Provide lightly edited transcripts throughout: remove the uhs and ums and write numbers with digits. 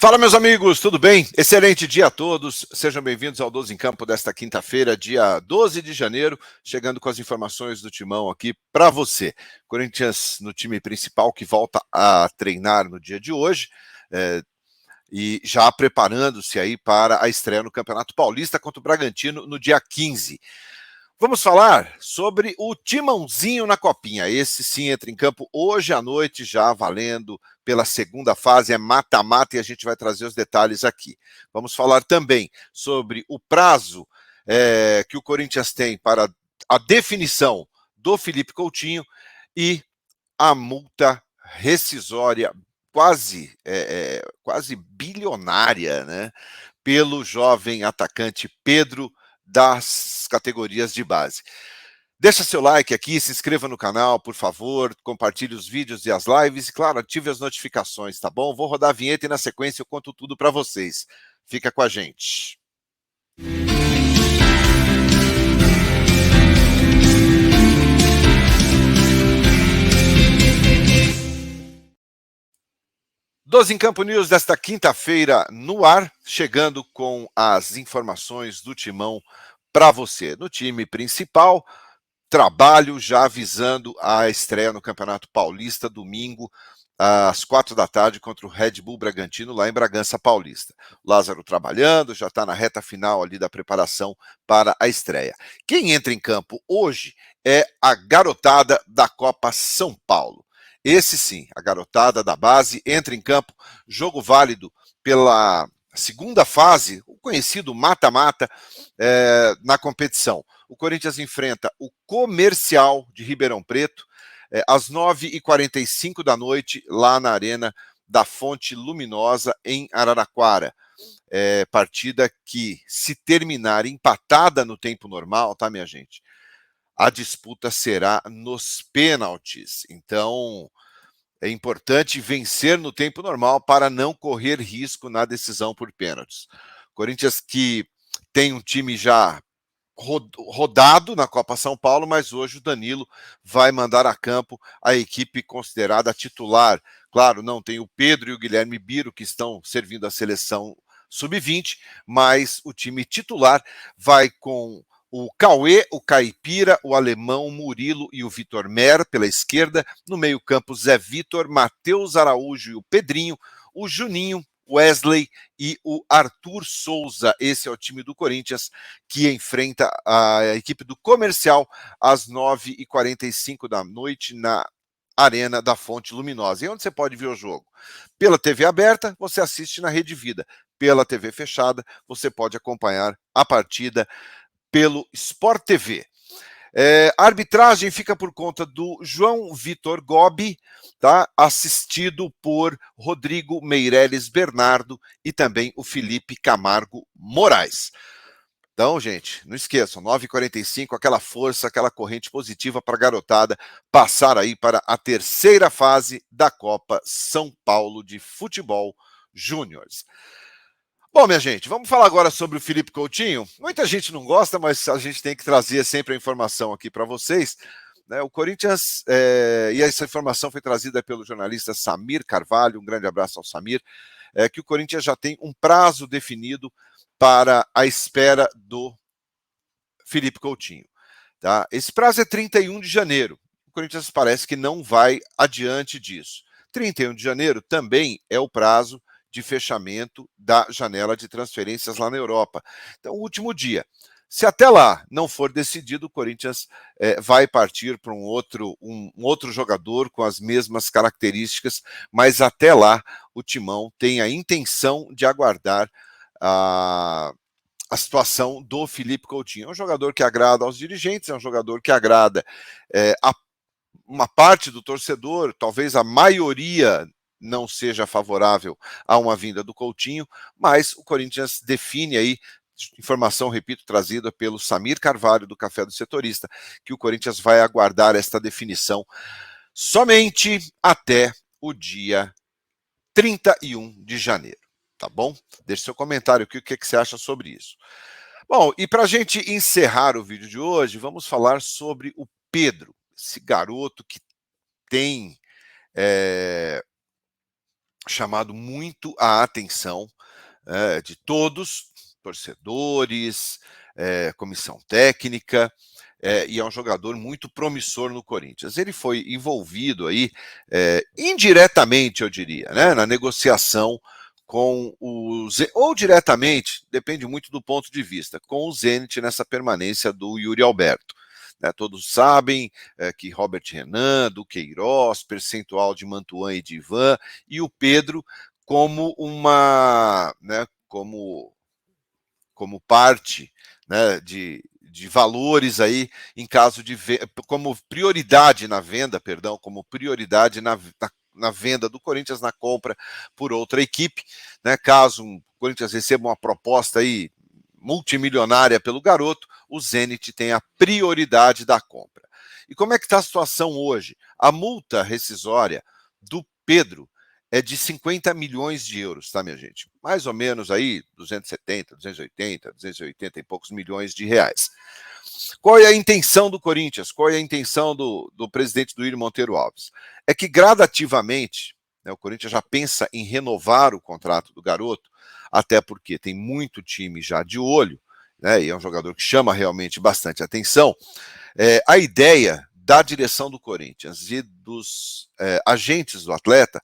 Fala, meus amigos, tudo bem? Excelente dia a todos. Sejam bem-vindos ao 12 em Campo desta quinta-feira, dia 12 de janeiro, chegando com as informações do Timão aqui para você. Corinthians no time principal que volta a treinar no dia de hoje, e já preparando-se aí para a estreia no Campeonato Paulista contra o Bragantino no dia 15. Vamos falar sobre o Timãozinho na Copinha. Esse sim entra em campo hoje à noite, já valendo pela segunda fase, é mata-mata, e a gente vai trazer os detalhes aqui. Vamos falar também sobre o prazo que o Corinthians tem para a definição do Felipe Coutinho e a multa rescisória quase bilionária, né, pelo jovem atacante Pedro das categorias de base. Deixa seu like aqui, se inscreva no canal, por favor, compartilhe os vídeos e as lives e, claro, ative as notificações, tá bom? Vou rodar a vinheta e na sequência eu conto tudo para vocês. Fica com a gente. Doze em Campo News desta quinta-feira no ar, chegando com as informações do Timão para você. No time principal, trabalho já visando a estreia no Campeonato Paulista, domingo, às 4 da tarde, contra o Red Bull Bragantino, lá em Bragança Paulista. Lázaro trabalhando, já está na reta final ali da preparação para a estreia. Quem entra em campo hoje é a garotada da Copa São Paulo. Esse sim, a garotada da base entra em campo, jogo válido pela segunda fase, o conhecido mata-mata, na competição. O Corinthians enfrenta o Comercial de Ribeirão Preto, às 9h45 da noite, lá na Arena da Fonte Luminosa, em Araraquara. Partida que, se terminar empatada no tempo normal, tá, minha gente? A disputa será nos pênaltis. Então, é importante vencer no tempo normal para não correr risco na decisão por pênaltis. Corinthians que tem um time já rodado na Copa São Paulo, mas hoje o Danilo vai mandar a campo a equipe considerada titular. Claro, não tem o Pedro e o Guilherme Biro, que estão servindo a seleção sub-20, mas o time titular vai com o Cauê, o Caipira, o Alemão, o Murilo e o Vitor Mer pela esquerda. No meio-campo, Zé Vitor, Matheus Araújo e o Pedrinho, o Juninho, Wesley e o Arthur Souza. Esse é o time do Corinthians que enfrenta a equipe do Comercial às 9h45 da noite na Arena da Fonte Luminosa. E onde você pode ver o jogo? Pela TV aberta, você assiste na Rede Vida. Pela TV fechada, você pode acompanhar a partida pelo Sport TV. A arbitragem fica por conta do João Vitor Gobi, tá? Assistido por Rodrigo Meireles Bernardo e também o Felipe Camargo Moraes. Então, gente, não esqueçam, 9h45, aquela força, aquela corrente positiva para a garotada passar aí para a terceira fase da Copa São Paulo de Futebol Júniores. Bom, minha gente, vamos falar agora sobre o Felipe Coutinho. Muita gente não gosta, mas a gente tem que trazer sempre a informação aqui para vocês. Né? O Corinthians, e essa informação foi trazida pelo jornalista Samir Carvalho, um grande abraço ao Samir, que o Corinthians já tem um prazo definido para a espera do Felipe Coutinho. Tá? Esse prazo é 31 de janeiro. O Corinthians parece que não vai adiante disso. 31 de janeiro também é o prazo de fechamento da janela de transferências lá na Europa. Então, o último dia. Se até lá não for decidido, o Corinthians vai partir para um outro jogador com as mesmas características, mas até lá o Timão tem a intenção de aguardar a situação do Felipe Coutinho. É um jogador que agrada aos dirigentes, é um jogador que agrada uma parte do torcedor, talvez a maioria não seja favorável a uma vinda do Coutinho, mas o Corinthians define aí, informação, repito, trazida pelo Samir Carvalho, do Café do Setorista, que o Corinthians vai aguardar esta definição somente até o dia 31 de janeiro, tá bom? Deixe seu comentário aqui, o que você acha sobre isso. Bom, e para a gente encerrar o vídeo de hoje, vamos falar sobre o Pedro, esse garoto que tem chamado muito a atenção de todos, torcedores, comissão técnica, e é um jogador muito promissor no Corinthians. Ele foi envolvido aí, indiretamente, eu diria, né, na negociação com ou diretamente, depende muito do ponto de vista, com o Zenit nessa permanência do Yuri Alberto. Todos sabem que Robert Renan, Duqueiroz, percentual de Mantuan e de Ivan, e o Pedro como como parte, né, de valores aí em caso de como prioridade na venda, como prioridade na venda do Corinthians, na compra por outra equipe, né? Caso o Corinthians receba uma proposta aí multimilionária pelo garoto, o Zenit tem a prioridade da compra. E como é que está a situação hoje? A multa rescisória do Pedro é de 50 milhões de euros, tá, minha gente? Mais ou menos aí 270, 280, 280 e poucos milhões de reais. Qual é a intenção do Corinthians? Qual é a intenção do presidente Duílio Monteiro Alves? É que gradativamente, né, o Corinthians já pensa em renovar o contrato do garoto, até porque tem muito time já de olho, né, e é um jogador que chama realmente bastante atenção. A ideia da direção do Corinthians e dos agentes do atleta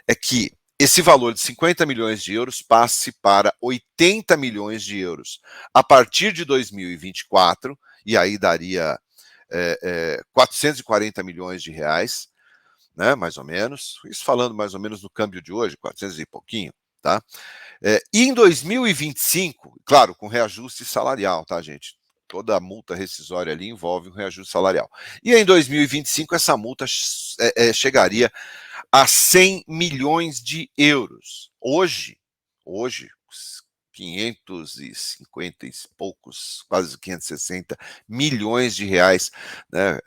é que esse valor de 50 milhões de euros passe para 80 milhões de euros a partir de 2024, e aí daria 440 milhões de reais, né, mais ou menos, isso falando mais ou menos no câmbio de hoje, 400 e pouquinho, tá? E em 2025, claro, com reajuste salarial, tá, gente? Toda a multa rescisória ali envolve um reajuste salarial. E em 2025, essa multa chegaria a 100 milhões de euros. Hoje, 550 e poucos, quase 560 milhões de reais, né?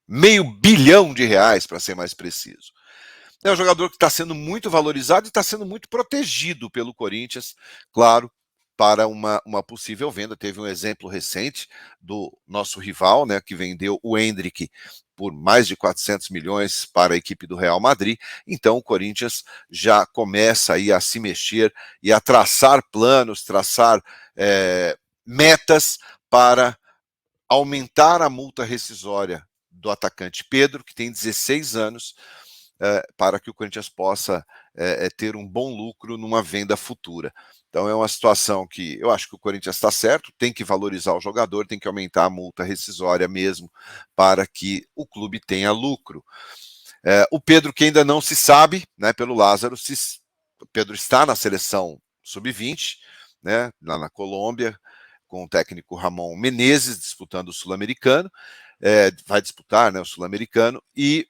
Meio bilhão de reais, para ser mais preciso. É um jogador que está sendo muito valorizado e está sendo muito protegido pelo Corinthians, claro, para uma possível venda. Teve um exemplo recente do nosso rival, né, que vendeu o Endrick por mais de 400 milhões para a equipe do Real Madrid. Então o Corinthians já começa aí a se mexer e a traçar planos, traçar metas para aumentar a multa rescisória do atacante Pedro, que tem 16 anos, para que o Corinthians possa ter um bom lucro numa venda futura. Então é uma situação que eu acho que o Corinthians está certo, tem que valorizar o jogador, tem que aumentar a multa rescisória mesmo, para que o clube tenha lucro. O Pedro, que ainda não se sabe, né, pelo Lázaro, o Pedro está na seleção sub-20, né, lá na Colômbia, com o técnico Ramon Menezes, disputando o Sul-Americano, vai disputar, né, o Sul-Americano, e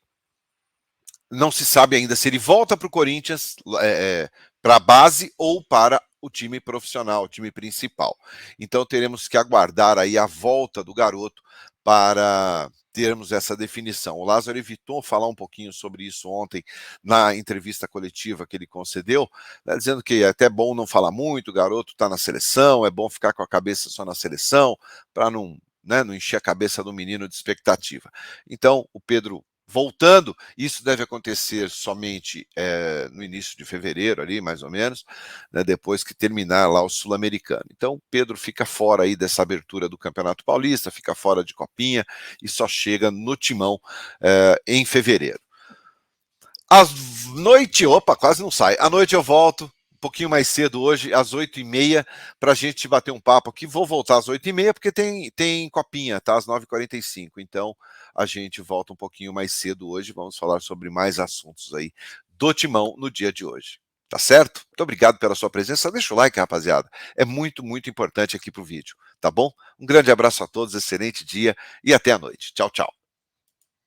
não se sabe ainda se ele volta para o Corinthians, para a base ou para o time profissional, o time principal. Então teremos que aguardar aí a volta do garoto para termos essa definição. O Lázaro evitou falar um pouquinho sobre isso ontem na entrevista coletiva que ele concedeu, né, dizendo que é até bom não falar muito, o garoto está na seleção, é bom ficar com a cabeça só na seleção, para não encher a cabeça do menino de expectativa. Então, o Pedro voltando, isso deve acontecer somente no início de fevereiro, ali mais ou menos, né, depois que terminar lá o Sul-Americano. Então, Pedro fica fora aí dessa abertura do Campeonato Paulista, fica fora de Copinha e só chega no Timão em fevereiro. À noite, quase não sai. À noite eu volto, um pouquinho mais cedo hoje, às 8h30, para a gente bater um papo aqui. Vou voltar às 8h30, porque tem Copinha, tá? Às 9h45. Então, a gente volta um pouquinho mais cedo hoje. Vamos falar sobre mais assuntos aí do Timão no dia de hoje. Tá certo? Muito obrigado pela sua presença. Deixa o like, rapaziada. É muito, muito importante aqui pro vídeo, tá bom? Um grande abraço a todos, excelente dia e até a noite. Tchau, tchau.